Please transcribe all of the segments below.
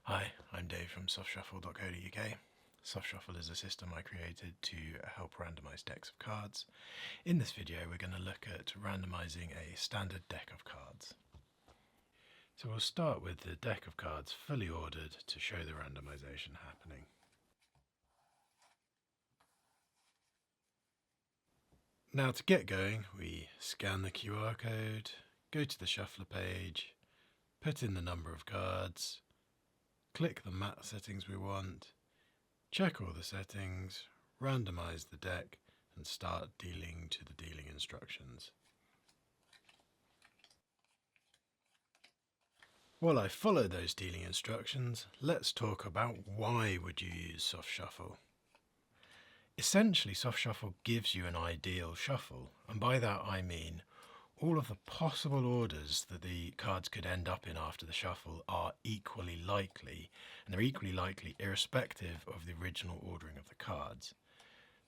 Hi, I'm Dave from softshuffle.co.uk. Softshuffle is a system I created to help randomise decks of cards. In this video we're going to look at randomising a standard deck of cards. So we'll start with the deck of cards fully ordered to show the randomisation happening. Now to get going, we scan the QR code, go to the shuffler page, put in the number of cards, click the mat settings we want, check all the settings, randomise the deck and start dealing to the dealing instructions. While I follow those dealing instructions, let's talk about why would you use soft shuffle. Essentially, soft shuffle gives you an ideal shuffle, and by that I mean all of the possible orders that the cards could end up in after the shuffle are equally likely, and they're equally likely irrespective of the original ordering of the cards.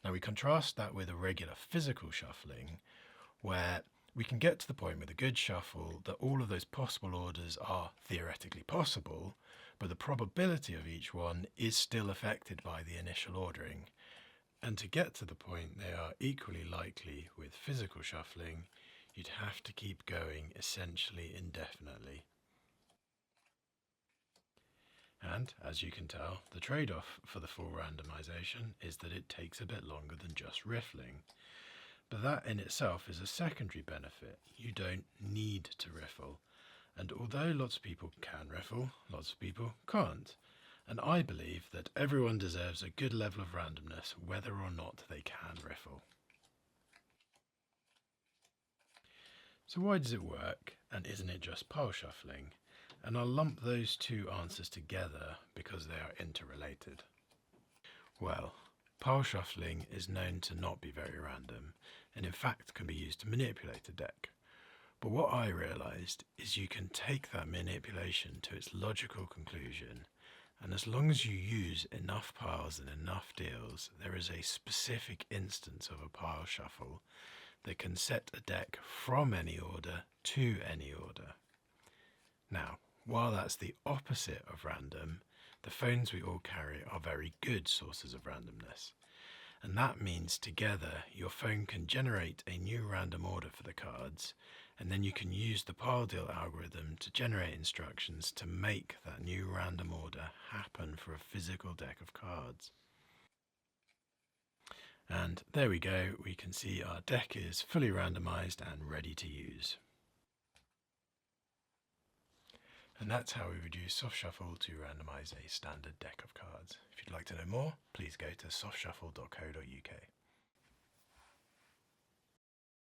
Now we contrast that with a regular physical shuffling, where we can get to the point with a good shuffle that all of those possible orders are theoretically possible, but the probability of each one is still affected by the initial ordering. And to get to the point they are equally likely with physical shuffling, you'd have to keep going essentially indefinitely. And, as you can tell, the trade-off for the full randomization is that it takes a bit longer than just riffling. But that in itself is a secondary benefit. You don't need to riffle. And although lots of people can riffle, lots of people can't. And I believe that everyone deserves a good level of randomness whether or not they can riffle. So why does it work, and isn't it just pile shuffling? And I'll lump those two answers together because they are interrelated. Well, pile shuffling is known to not be very random, and in fact can be used to manipulate a deck. But what I realised is you can take that manipulation to its logical conclusion, and as long as you use enough piles and enough deals, there is a specific instance of a pile shuffle that can set a deck from any order to any order. Now, while that's the opposite of random, the phones we all carry are very good sources of randomness. And that means together your phone can generate a new random order for the cards, and then you can use the pile deal algorithm to generate instructions to make that new random order happen for a physical deck of cards. And there we go, we can see our deck is fully randomized and ready to use. And that's how we would use soft shuffle to randomize a standard deck of cards. If you'd like to know more, please go to softshuffle.co.uk.